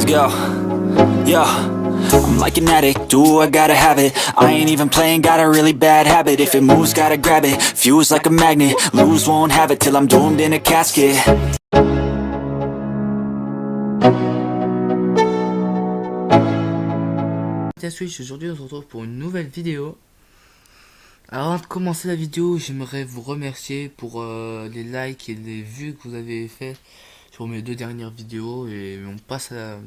go. Yo, I'm like an addict, do I gotta have it. I ain't even playing, got a really bad habit. If it moves, gotta grab it, fuse like a magnet. Lose, won't have it till I'm doomed in a casket. Switch, aujourd'hui on se retrouve pour une nouvelle vidéo. Alors avant de commencer la vidéo, j'aimerais vous remercier pour les likes et les vues que vous avez fait sur mes deux dernières vidéos. Et on passe à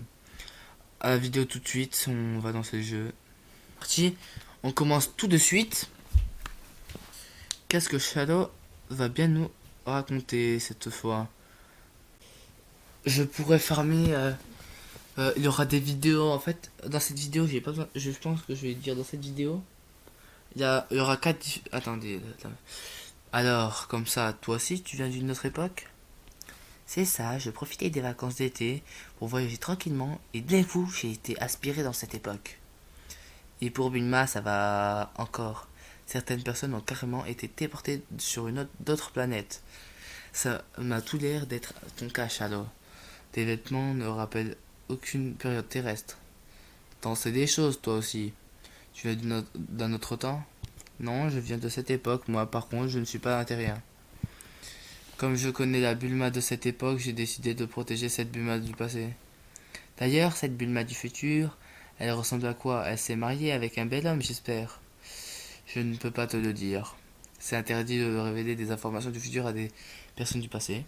la vidéo tout de suite, on va dans ce jeu. Parti, on commence tout de suite. Qu'est-ce que Shadow va bien nous raconter cette fois? Je pourrais farmer... il y aura des vidéos en fait. Dans cette vidéo, j'ai pas besoin. Je pense que je vais dire dans cette vidéo. Il y aura 4. Attendez. Alors, comme ça, toi aussi, tu viens d'une autre époque? C'est ça, je profitais des vacances d'été pour voyager tranquillement. Et dès vous, j'ai été aspiré dans cette époque. Et pour Bulma, ça va encore. Certaines personnes ont carrément été téléportées sur d'autres planètes. Ça m'a tout l'air d'être ton cas, Shadow. Tes vêtements ne rappellent aucune période terrestre. T'en sais des choses, toi aussi. Tu viens d'un autre temps? Non, je viens de cette époque. Moi, par contre, je ne suis pas un terrien. Comme je connais la Bulma de cette époque, j'ai décidé de protéger cette Bulma du passé. D'ailleurs, cette Bulma du futur, elle ressemble à quoi? Elle s'est mariée avec un bel homme, j'espère. Je ne peux pas te le dire. C'est interdit de révéler des informations du futur à des personnes du passé.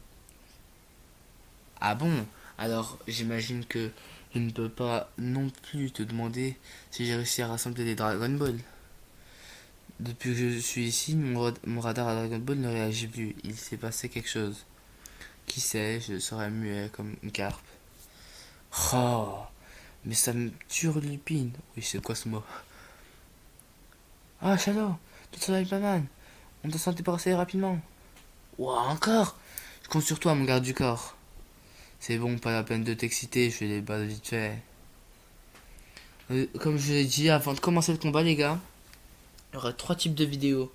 Ah bon? Alors, j'imagine que je ne peux pas non plus te demander si j'ai réussi à rassembler les Dragon Ball. Depuis que je suis ici, mon radar à Dragon Ball ne réagit plus. Il s'est passé quelque chose. Qui sait, je serai muet comme une carpe. Oh, mais ça me turlupine. Oui, c'est quoi ce mot? Ah, Shadow, tout ça avec Batman. On doit s'en débarrasser rapidement. Ouah, encore? Je compte sur toi, mon garde du corps. C'est bon, pas la peine de t'exciter, je fais les balles vite fait. Comme je l'ai dit, avant de commencer le combat, les gars, il y aura 3 types de vidéos.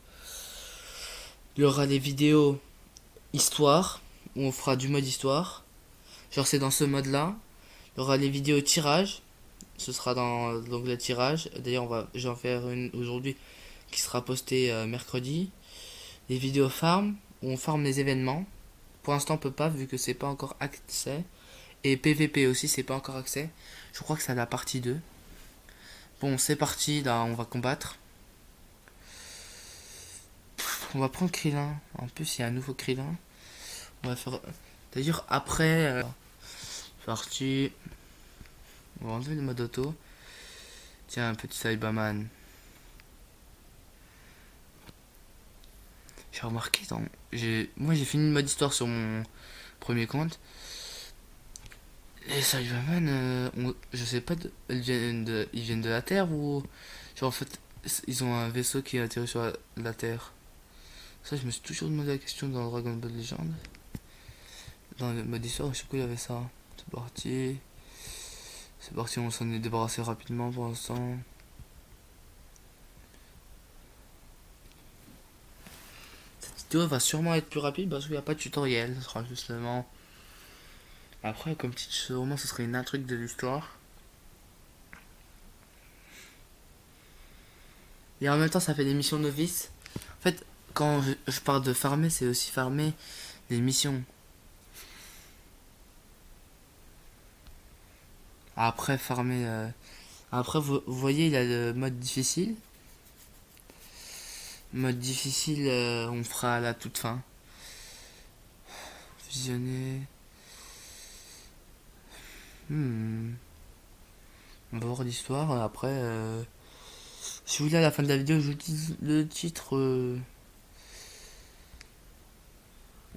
Il y aura les vidéos histoire, où on fera du mode histoire. Genre c'est dans ce mode-là. Il y aura les vidéos tirage. Ce sera dans l'onglet tirage. D'ailleurs, je vais en faire une aujourd'hui qui sera postée mercredi. Les vidéos farm, où on farm les événements. Pour l'instant, on peut pas, vu que c'est pas encore accès. Et PVP aussi, c'est pas encore accès. Je crois que c'est la partie 2. Bon, c'est parti, là, on va combattre. On va prendre Krillin. En plus, il y a un nouveau Krillin. On va faire... D'ailleurs, après... parti. On va enlever le mode auto. Tiens, un petit Cyberman. J'ai remarqué dans... Moi, j'ai fini le mode histoire sur mon premier compte. Les Cyberman, je sais pas, ils viennent de la Terre ou... Genre, en fait, ils ont un vaisseau qui est atterri sur la Terre. Ça, je me suis toujours demandé la question dans Dragon Ball Legend. Dans le mode histoire, je sais qu'il y avait ça. C'est parti. C'est parti, on s'en est débarrassé rapidement pour l'instant. Cette vidéo va sûrement être plus rapide parce qu'il n'y a pas de tutoriel. Ce sera justement... Après, comme petit roman, ce serait une intrigue de l'histoire. Et en même temps, ça fait des missions novices. En fait, quand je parle de farmer, c'est aussi farmer des missions. Après, farmer... Après, vous voyez, il y a le mode difficile. Mode difficile, on fera à la toute fin. Fusionner... On va voir l'histoire. Après, si vous voulez à la fin de la vidéo, je vous dis le titre.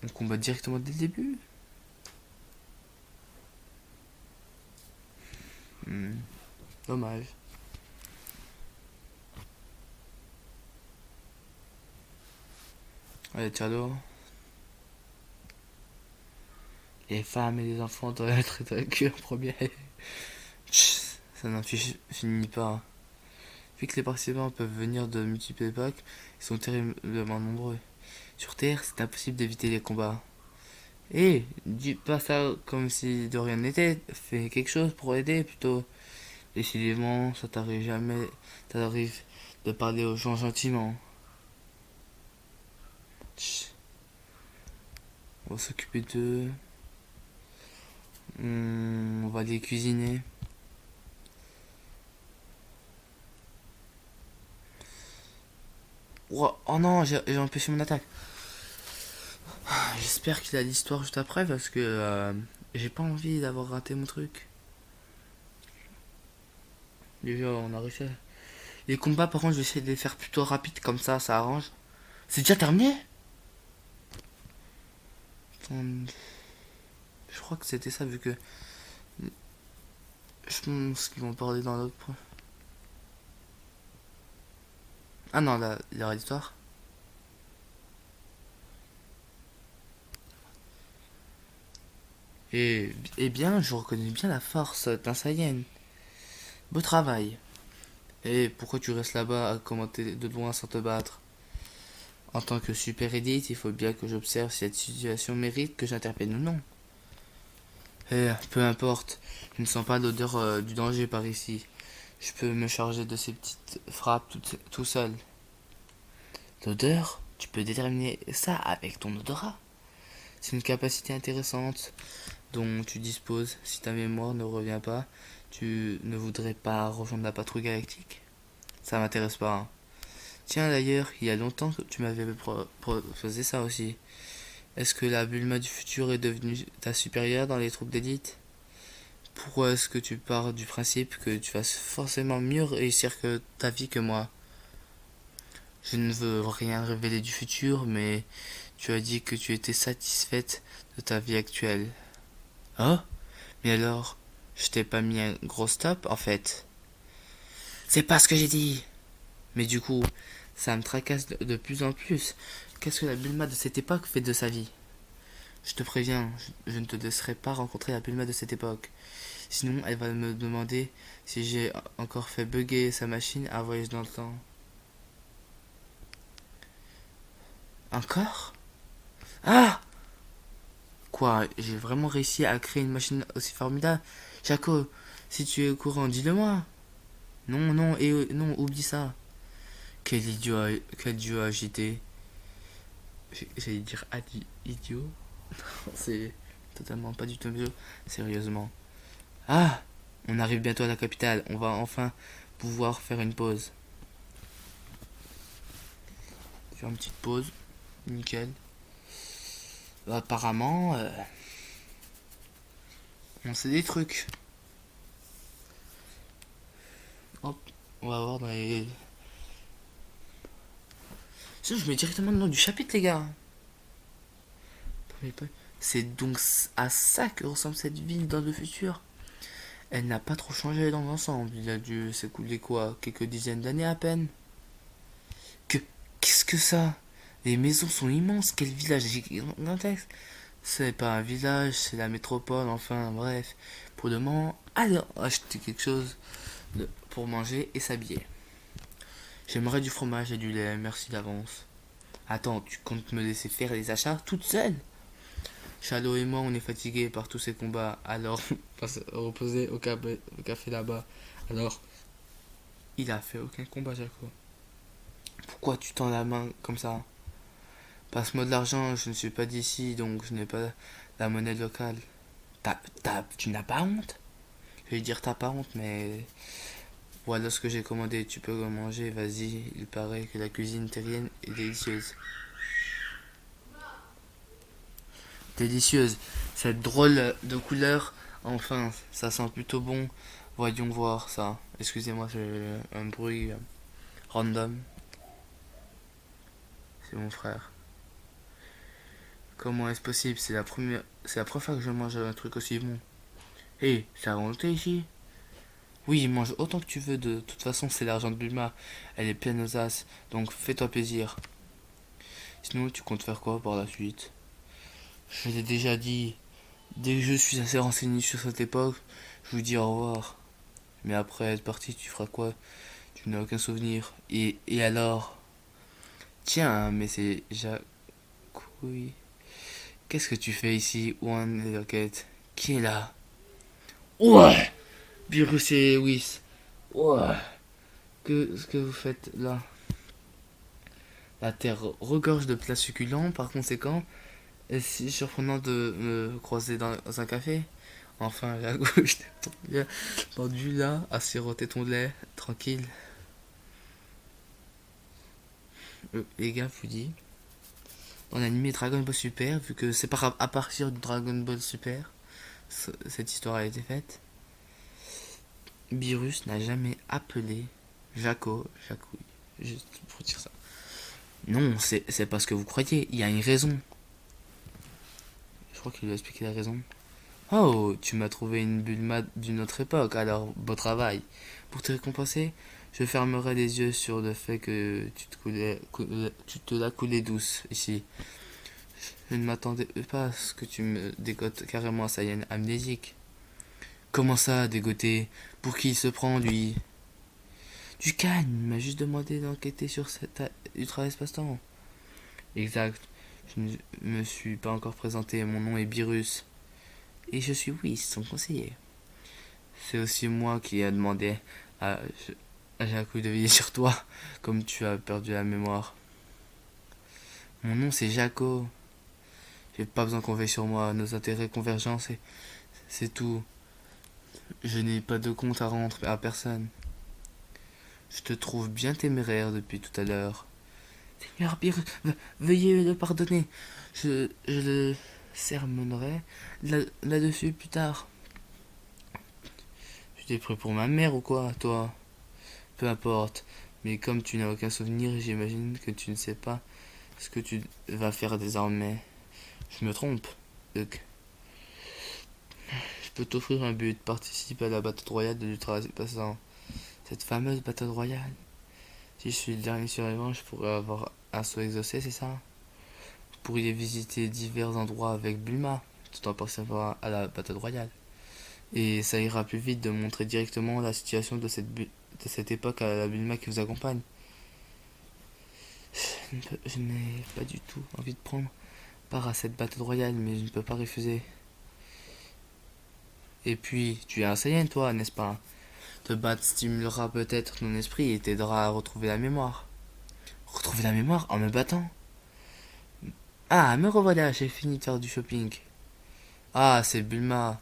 On combat directement dès le début. Dommage. Allez, Shadow. Les femmes et les enfants doivent être évacués en premier. Ça n'en finit pas. Vu que les participants peuvent venir de multiples époques, ils sont terriblement nombreux. Sur Terre, c'est impossible d'éviter les combats. Et dis pas ça comme si de rien n'était. Fais quelque chose pour aider plutôt. Décidément, ça t'arrive jamais. Ça t'arrive de parler aux gens gentiment. Chut, on va s'occuper d'eux. On va les cuisiner. Oh non, j'ai empêché mon attaque. J'espère qu'il a l'histoire juste après parce que j'ai pas envie d'avoir raté mon truc. Déjà, on a réussi. Les combats, par contre, je vais essayer de les faire plutôt rapides comme ça arrange. C'est déjà terminé? Attends, je crois que c'était ça vu que je pense qu'ils vont parler dans l'autre point. Ah non, là, il y aura l'histoire. Eh bien, je reconnais bien la force d'un Saiyan. Beau travail. Et pourquoi tu restes là-bas à commenter de loin sans te battre? En tant que super élite, il faut bien que j'observe si cette situation mérite que j'intervienne ou non. Peu importe, je ne sens pas l'odeur du danger par ici. Je peux me charger de ces petites frappes tout seul. L'odeur? Tu peux déterminer ça avec ton odorat. C'est une capacité intéressante dont tu disposes. Si ta mémoire ne revient pas, tu ne voudrais pas rejoindre la patrouille galactique? Ça m'intéresse pas, hein. Tiens, d'ailleurs, il y a longtemps que tu m'avais proposé ça aussi. Est-ce que la Bulma du futur est devenue ta supérieure dans les troupes d'élite? Pourquoi est-ce que tu pars du principe que tu vas forcément mieux réussir que ta vie que moi? Je ne veux rien révéler du futur, mais tu as dit que tu étais satisfaite de ta vie actuelle. Oh? Mais alors, je t'ai pas mis un gros stop en fait. C'est pas ce que j'ai dit. Mais du coup, ça me tracasse de plus en plus. Qu'est-ce que la Bulma de cette époque fait de sa vie? Je te préviens, je ne te laisserai pas rencontrer la Bulma de cette époque. Sinon, elle va me demander si j'ai encore fait bugger sa machine à voyage dans le temps. Encore? Ah! Quoi, j'ai vraiment réussi à créer une machine aussi formidable? Jaco, si tu es au courant, dis-le-moi. Non, non, non, oublie ça. Quel idiot agité. J'allais dire idiot. C'est totalement pas du tout mieux. Sérieusement. Ah! On arrive bientôt à la capitale. On va enfin pouvoir faire une pause. Faire une petite pause. Nickel. Apparemment, on sait des trucs. Hop, on va voir dans les. Sinon, je mets directement le nom du chapitre, les gars. C'est donc à ça que ressemble cette ville dans le futur. Elle n'a pas trop changé dans l'ensemble. Il a dû s'écouler quoi? Quelques dizaines d'années à peine. Que. Qu'est-ce que ça? Les maisons sont immenses. Quel village gigantesque. C'est pas un village, c'est la métropole, enfin bref. Pour le moment, allez acheter quelque chose pour manger et s'habiller. J'aimerais du fromage et du lait, merci d'avance. Attends, tu comptes me laisser faire les achats toute seule? Chalo et moi, on est fatigués par tous ces combats, alors on va se reposer au café là-bas. Alors, il a fait aucun combat, Jaco. Pourquoi tu tends la main comme ça? Passe-moi de l'argent, je ne suis pas d'ici, donc je n'ai pas la monnaie locale. Tu n'as pas honte? Je vais dire t'as pas honte, mais voilà ce que j'ai commandé, tu peux le manger, vas-y. Il paraît que la cuisine terrienne est délicieuse. Délicieuse. Cette drôle de couleur, enfin, ça sent plutôt bon. Voyons voir ça. Excusez-moi, c'est un bruit random. C'est mon frère. Comment est-ce possible? C'est la première fois que je mange un truc aussi bon. Hé, ça a remonté ici? Oui, mange autant que tu veux, de toute façon c'est l'argent de Bulma. Elle est pleine aux as, donc fais-toi plaisir. Sinon, tu comptes faire quoi par la suite? Je l'ai déjà dit, dès que je suis assez renseigné sur cette époque, je vous dis au revoir. Mais après être parti, tu feras quoi? Tu n'as aucun souvenir. Et alors? Tiens, mais c'est Jacouille. Qu'est-ce que tu fais ici? Où en est l'enquête? Qui est là? Ouais! Virus et Whis. Ouais! Ce que vous faites là? La terre regorge de plats succulents, par conséquent, est-ce si surprenant de me croiser dans un café? Enfin, à gauche, t'es bien tendu là, à siroter ton lait, tranquille. Les gars, je vous dis, on a animé Dragon Ball Super, vu que c'est à partir de Dragon Ball Super, cette histoire a été faite. Beerus n'a jamais appelé Jacouille, juste pour dire ça. Non, c'est pas ce que vous croyez, il y a une raison. Je crois qu'il lui a expliqué la raison. Oh, tu m'as trouvé une Bulma d'une autre époque, alors beau travail. Pour te récompenser, je fermerai les yeux sur le fait que tu te l'as coulé douce ici. Je ne m'attendais pas à ce que tu me dégotes carrément un Saiyan amnésique. Comment ça, dégoté? Pour qui il se prend, lui? Du calme, il m'a juste demandé d'enquêter sur cet ultra espace-temps. Exact, je ne me suis pas encore présenté, mon nom est Beerus. Et je suis Whis, son conseiller. C'est aussi moi qui ai demandé à Jacouille de veiller sur toi, comme tu as perdu la mémoire. Mon nom c'est Jaco. J'ai pas besoin qu'on veille sur moi, nos intérêts convergents, c'est tout. Je n'ai pas de compte à rendre à personne. Je te trouve bien téméraire depuis tout à l'heure. Seigneur Beerus, veuillez le pardonner. Je le sermonnerai là-dessus plus tard. Tu t'es pris pour ma mère ou quoi, toi? Peu importe. Mais comme tu n'as aucun souvenir, j'imagine que tu ne sais pas ce que tu vas faire désormais. Je me trompe, Luke. Je peux t'offrir un but. Participe à la bataille royale de l'Ultra Passant. Cette fameuse bataille royale. Si je suis le dernier survivant, je pourrais avoir un saut exaucé, c'est ça? Vous pourriez visiter divers endroits avec Bulma, tout en participant à la bataille royale. Et ça ira plus vite de montrer directement la situation de cette époque à la Bulma qui vous accompagne. Je n'ai pas du tout envie de prendre part à cette bataille royale, mais je ne peux pas refuser. Et puis, tu es un Saiyan, toi, n'est-ce pas? Te battre stimulera peut-être ton esprit et t'aidera à retrouver la mémoire. Retrouver la mémoire en me battant? Ah, me revoilà, j'ai fini de faire du shopping. Ah, c'est Bulma,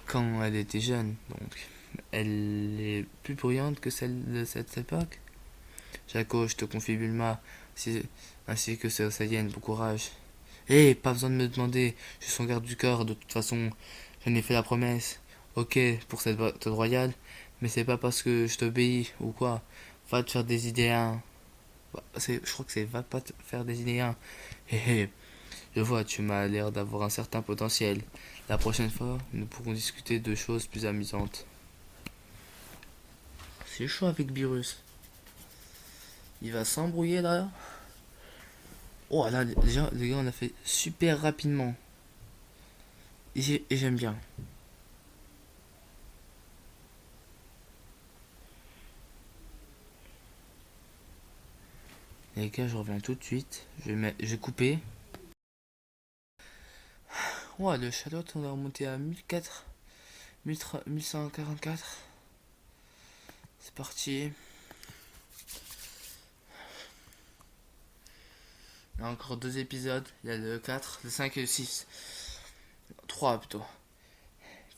quand elle était jeune, donc. Elle est plus brillante que celle de cette époque. Jaco, je te confie Bulma, ainsi que ce Saiyan, bon courage. Hé, pas besoin de me demander, je suis son garde du corps, de toute façon, j'en ai fait la promesse. Ok, pour cette bataille royale, mais c'est pas parce que je t'obéis ou quoi. Va te faire des idéens. Je crois que c'est va pas te faire des idéens. Hé hé, je vois, tu m'as l'air d'avoir un certain potentiel. La prochaine fois, nous pourrons discuter de choses plus amusantes. C'est chaud avec Beerus. Il va s'embrouiller là. Oh là, déjà, les gars, on a fait super rapidement. Et j'aime bien. Les gars, je reviens tout de suite. Je vais couper. Ouais, le Shadow, on a remonté à 1004. 1144. C'est parti. Il y a encore deux épisodes. Il y a le 4, le 5 et le 6. 3 plutôt.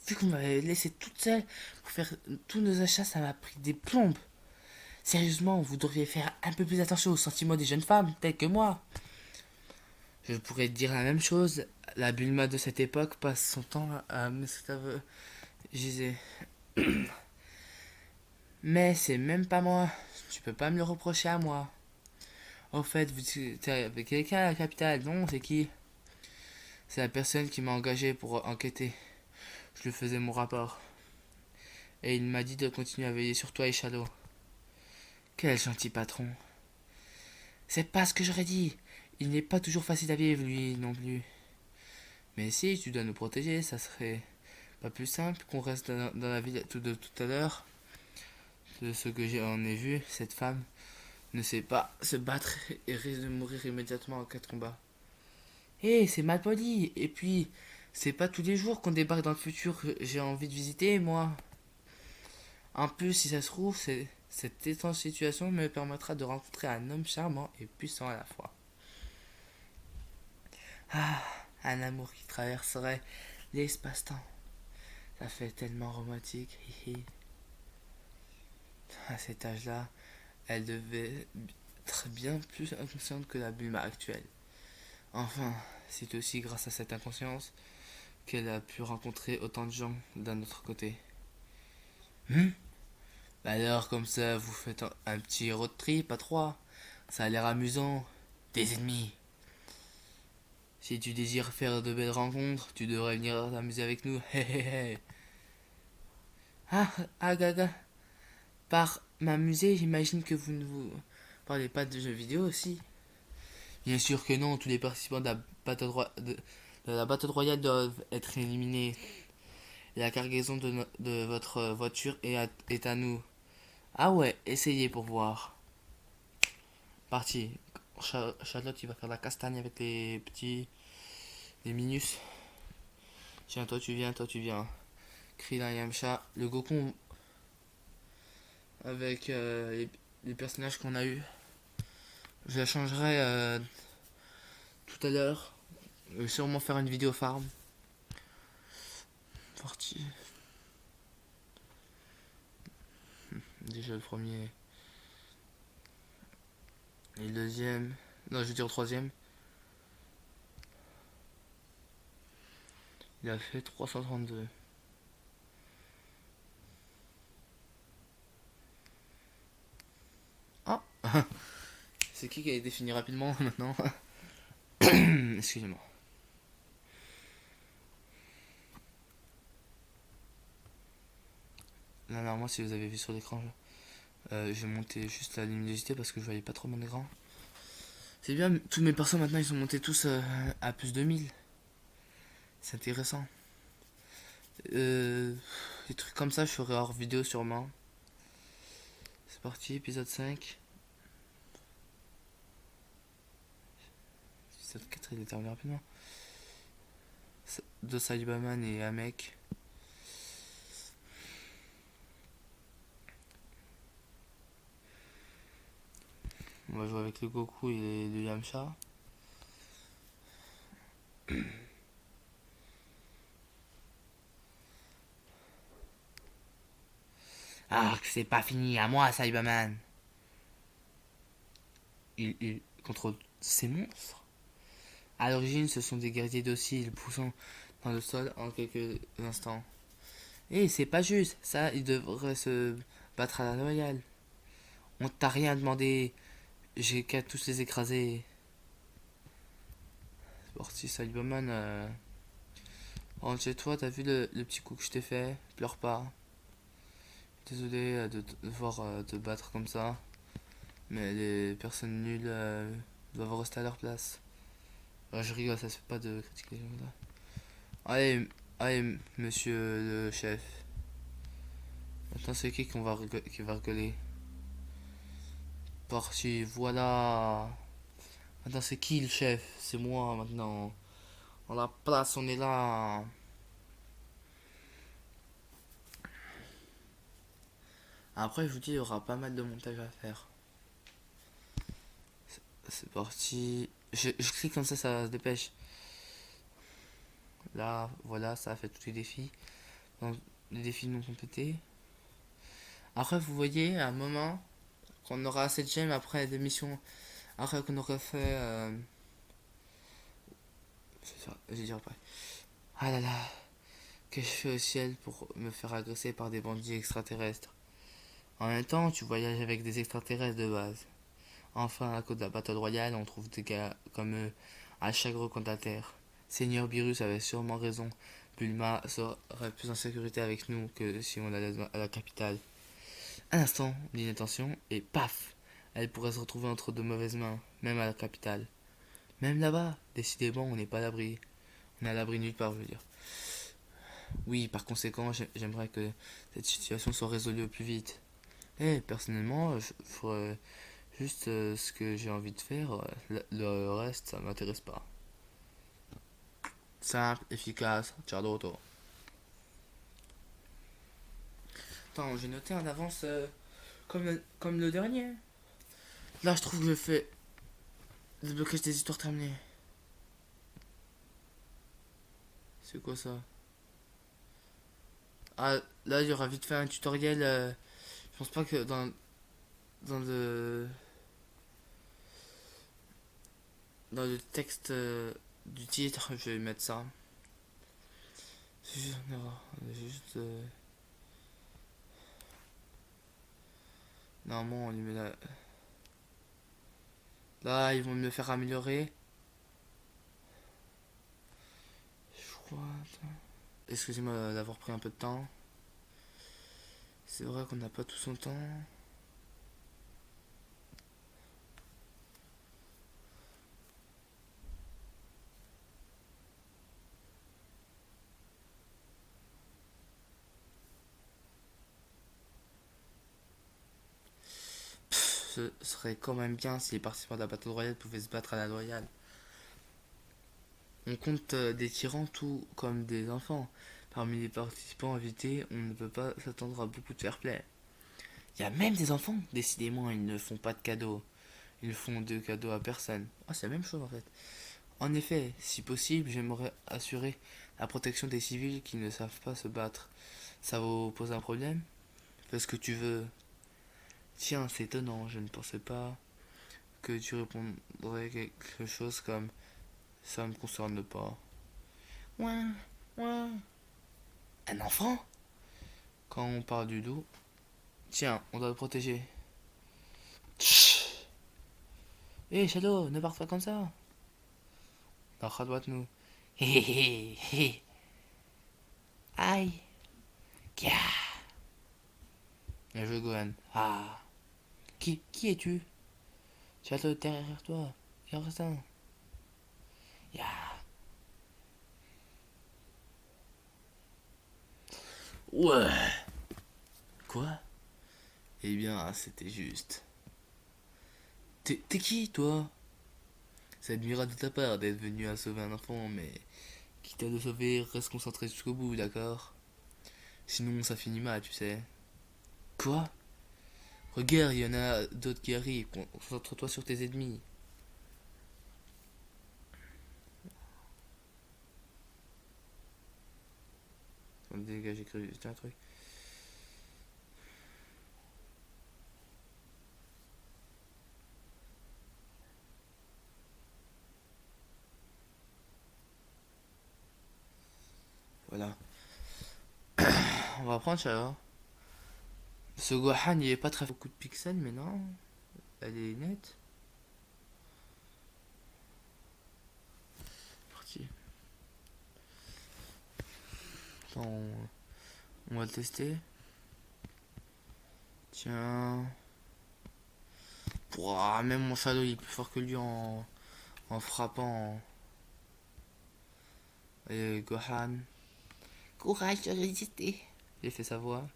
Vu que vous m'avez laissé toute seule pour faire tous nos achats, ça m'a pris des plombes. Sérieusement, vous devriez faire un peu plus attention aux sentiments des jeunes femmes, telles que moi. Je pourrais dire la même chose. La Bulma de cette époque passe son temps à m'esclavagiser. Mais c'est même pas moi. Tu peux pas me le reprocher à moi. En fait, vous êtes avec quelqu'un à la capitale, non? C'est qui? C'est la personne qui m'a engagé pour enquêter. Je lui faisais mon rapport. Et il m'a dit de continuer à veiller sur toi et Shadow. Quel gentil patron. C'est pas ce que j'aurais dit. Il n'est pas toujours facile à vivre, lui non plus. Mais si tu dois nous protéger, ça serait pas plus simple qu'on reste dans la ville de tout à l'heure. De ce que j'en ai vu, cette femme ne sait pas se battre et risque de mourir immédiatement en cas de combat. C'est mal poli. Et puis, c'est pas tous les jours qu'on débarque dans le futur que j'ai envie de visiter, moi. En plus, si ça se trouve, cette étrange situation me permettra de rencontrer un homme charmant et puissant à la fois. Ah, un amour qui traverserait l'espace-temps. Ça fait tellement romantique. À cet âge-là, elle devait être bien plus inconsciente que la Bulma actuelle. Enfin, c'est aussi grâce à cette inconscience qu'elle a pu rencontrer autant de gens d'un autre côté. Hmm. Alors, comme ça, vous faites un petit road trip à trois. Ça a l'air amusant. Des ennemis. Si tu désires faire de belles rencontres, tu devrais venir t'amuser avec nous. Gaga. Par m'amuser, j'imagine que vous ne vous parlez pas de jeux vidéo aussi. Bien sûr que non, tous les participants de la Battle Royale doivent être éliminés. La cargaison de votre voiture est à nous. Ah ouais, essayez pour voir. Parti. Charlotte, il va faire la castagne avec les minus. Tiens, toi tu viens. Krillin, Yamcha, le Goku avec les personnages qu'on a eu. Je la changerai tout à l'heure. Je vais sûrement faire une vidéo farm. Parti. Déjà le premier. Et le deuxième. Non, je veux dire le troisième. Il a fait 332. Ah. C'est qui a été fini rapidement maintenant? Excusez-moi. Là, normalement, si vous avez vu sur l'écran, j'ai monté juste la luminosité parce que je voyais pas trop mon écran. C'est bien, tous mes persos maintenant ils sont montés tous à plus de 1000. C'est intéressant. Des trucs comme ça, je ferai hors vidéo sûrement. C'est parti, épisode 5. Épisode 4, il est terminé rapidement. De Cyberman et Amek. On va jouer avec le Goku et le Yamcha. Ah, c'est pas fini, à moi, Cyberman. Il contrôle ces monstres. À l'origine, ce sont des guerriers dociles poussant dans le sol en quelques instants. C'est pas juste, ça, ils devraient se battre à la loyale. On t'a rien demandé, j'ai qu'à tous les écraser. C'est parti, Cyberman. Rentre chez toi, t'as vu le petit coup que je t'ai fait? Pleure pas. Désolé de devoir te battre comme ça. Mais les personnes nulles doivent rester à leur place. Je rigole, ça se fait pas de critiquer les gens comme ça. Allez, monsieur le chef. Maintenant, c'est qui qui va rigoler? Parti, voilà. Maintenant, c'est qui le chef? C'est moi maintenant. On la place, on est là. Après, je vous dis, il y aura pas mal de montage à faire. C'est parti. Je clique comme ça se dépêche. Là, voilà, ça a fait tous les défis. Donc, les défis non complétés. Après, vous voyez, à un moment, qu'on aura assez de gemmes après des missions. Après qu'on aura fait. Je vais dire après. Ah là là. Que je fais au ciel pour me faire agresser par des bandits extraterrestres. En même temps, tu voyages avec des extraterrestres de base. Enfin, à cause de la Battle Royale, on trouve des gars comme eux à chaque recoin de la Terre. Seigneur Virus avait sûrement raison. Bulma serait plus en sécurité avec nous que si on allait à la capitale. Un instant d'inattention et paf, elle pourrait se retrouver entre de mauvaises mains, même à la capitale. Même là-bas, décidément, on n'est pas à l'abri. On est à l'abri nulle part, je veux dire. Oui, par conséquent, j'aimerais que cette situation soit résolue au plus vite. Personnellement, je ferais juste ce que j'ai envie de faire. Le reste, ça m'intéresse pas. Simple, efficace, tire d'auto. Attends, j'ai noté en avance comme le dernier. Là, je trouve que je fais déblocage des histoires terminées. C'est quoi ça? Ah, là, il y aura vite fait un tutoriel. Je pense pas que dans le dans le texte du titre, je vais mettre ça. C'est juste une erreur. J'ai juste. Normalement, on lui met là. Là, ils vont me le faire améliorer. Je crois. Attends. Excusez-moi d'avoir pris un peu de temps. C'est vrai qu'on n'a pas tout son temps. Ce serait quand même bien si les participants de la Battle Royale pouvaient se battre à la loyale. On compte des tyrans tout comme des enfants. Parmi les participants invités, on ne peut pas s'attendre à beaucoup de fair play. Il y a même des enfants. Décidément, ils ne font pas de cadeaux. Ils font de cadeaux à personne. Ah, c'est la même chose en fait. En effet, si possible, j'aimerais assurer la protection des civils qui ne savent pas se battre. Ça vous pose un problème? Fais ce que tu veux. Tiens, c'est étonnant, je ne pensais pas que tu répondrais quelque chose comme ça me concerne pas. Ouais, ouais. Un enfant? Quand on parle du loup, tiens, on doit le protéger. Hé, Shadow, ne pars pas comme ça. La droite nous. Hé hé hé hé. Aïe. Kia. Bien joué, Gohan. Ah. Qui es-tu? Shadow derrière toi. Regarde ça. Ya. Ouais. Quoi? Eh bien, c'était juste. T'es qui, toi? C'est admirable de ta part d'être venu à sauver un enfant, mais quitte à le sauver, reste concentré jusqu'au bout, d'accord? Sinon, ça finit mal, tu sais. Quoi? Regarde, il y en a d'autres qui arrivent. Concentre-toi sur tes ennemis. Dégage, j'ai cru c'était un truc. Voilà. On va prendre ça. Ce Gohan, il est pas très beaucoup de pixels, mais non. Elle est nette. Parti. Attends, on va le tester. Tiens. Pouah, même mon Shadow il est plus fort que lui en frappant. Et Gohan. Courage de résister. J'ai fait sa voix.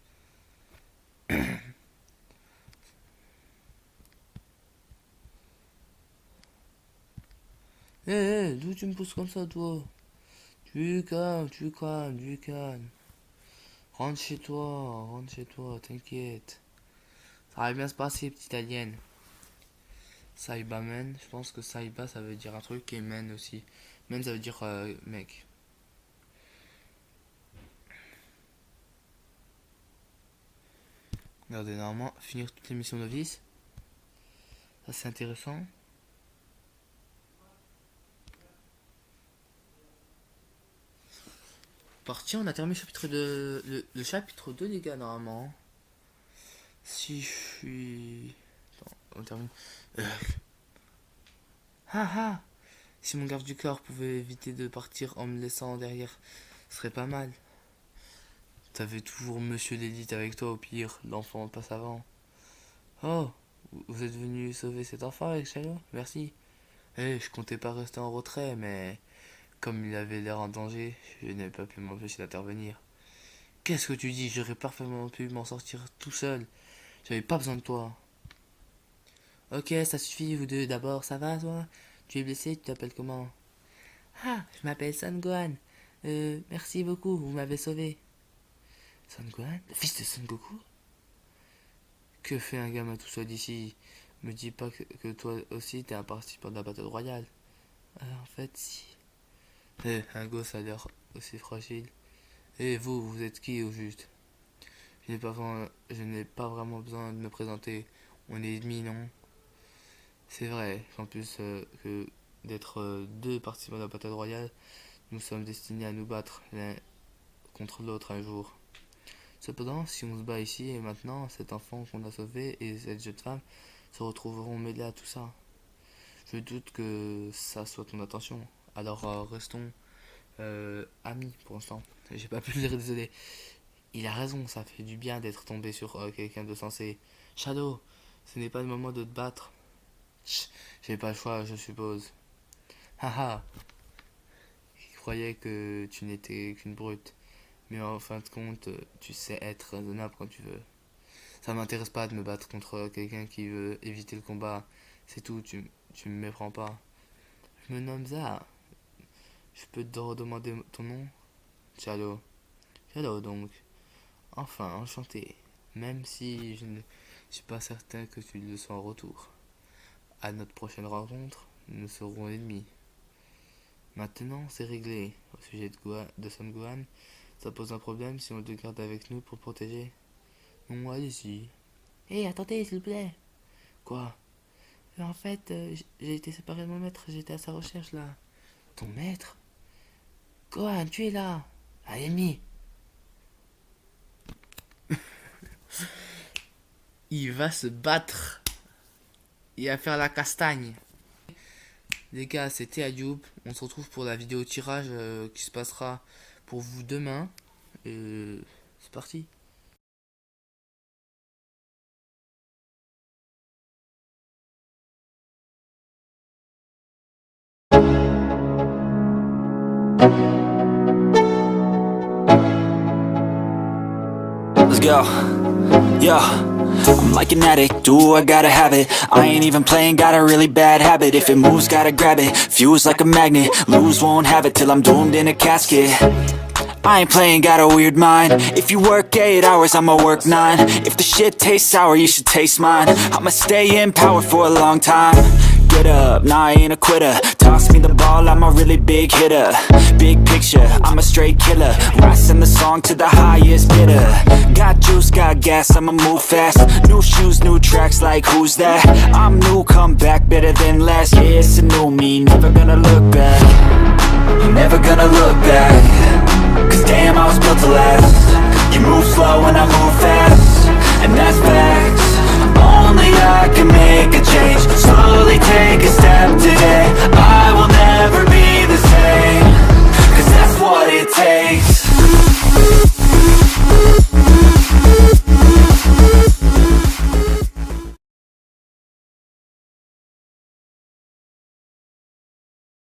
D'où tu me pousses comme ça, toi? Tu calmes, tu calmes, tu calmes. Rentre chez toi, t'inquiète. Ça va bien se passer, petite alien. Saiba Men, je pense que Saiba ça veut dire un truc et Men aussi. Men ça veut dire mec. Regardez, normalement, finir toutes les missions novices. Ça c'est intéressant. Parti, on a terminé le chapitre 2, le chapitre 2 les gars normalement. Si je suis... Attends, on termine. Ah ah. Si mon garde du corps pouvait éviter de partir en me laissant derrière, ce serait pas mal. T'avais toujours Monsieur l'élite avec toi au pire, l'enfant passe avant. Oh, vous êtes venu sauver cet enfant avec Shadow? Merci. Je comptais pas rester en retrait, mais comme il avait l'air en danger, je n'ai pas pu m'empêcher d'intervenir. Qu'est-ce que tu dis? J'aurais parfaitement pu m'en sortir tout seul. J'avais pas besoin de toi. Ok, ça suffit, vous deux. D'abord, ça va, toi? Tu es blessé, tu t'appelles comment? Ah, je m'appelle Son Gohan. Merci beaucoup, vous m'avez sauvé. Son Gohan, le fils de Son Goku? Que fait un gamin tout seul d'ici? Me dis pas que toi aussi t'es un participant de la bataille royale. En fait, si. Un gosse a l'air aussi fragile. Vous êtes qui au juste? Je n'ai pas vraiment besoin de me présenter. On est ennemis, non? C'est vrai, en plus que d'être deux participants de la bataille royale, nous sommes destinés à nous battre l'un contre l'autre un jour. Cependant, si on se bat ici et maintenant, cet enfant qu'on a sauvé et cette jeune femme se retrouveront mêlés à tout ça. Je doute que ça soit ton intention. Alors restons amis pour l'instant. J'ai pas pu le dire, désolé. Il a raison, ça fait du bien d'être tombé sur quelqu'un de sensé. Shadow, ce n'est pas le moment de te battre. J'ai pas le choix, je suppose. Haha. Je croyais que tu n'étais qu'une brute. Mais en fin de compte, tu sais être raisonnable quand tu veux. Ça m'intéresse pas de me battre contre quelqu'un qui veut éviter le combat. C'est tout, tu me méprends pas. Je me nomme Za. Je peux te redemander ton nom? Shadow. Shadow donc. Enfin, enchanté. Même si je ne suis pas certain que tu le sois en retour. À notre prochaine rencontre, nous serons ennemis. Maintenant, c'est réglé. Au sujet de Son Gohan, ça pose un problème si on le garde avec nous pour le protéger? Non, allez-y. Attendez, s'il vous plaît. Quoi? En fait, j'ai été séparé de mon maître, j'étais à sa recherche là. Ton maître? Gohan, tu es là. À l'ennemi. Il va se battre. Il va faire la castagne. Les gars, c'était Ayoub. On se retrouve pour la vidéo tirage qui se passera pour vous demain. C'est parti. Let's go. Yo, I'm like an addict, do I gotta have it. I ain't even playing, got a really bad habit. If it moves, gotta grab it, fuse like a magnet. Lose, won't have it till I'm doomed in a casket. I ain't playing, got a weird mind. If you work 8 hours, I'ma work 9. If the shit tastes sour, you should taste mine. I'ma stay in power for a long time. Get up, nah, I ain't a quitter. Toss me the ball, I'm a really big hitter. Big picture, I'm a straight killer. Rising the song to the highest bidder. Got juice, got gas, I'ma move fast. New shoes, new tracks, like who's that? I'm new, come back, better than last. Yeah, it's a new me, never gonna look back.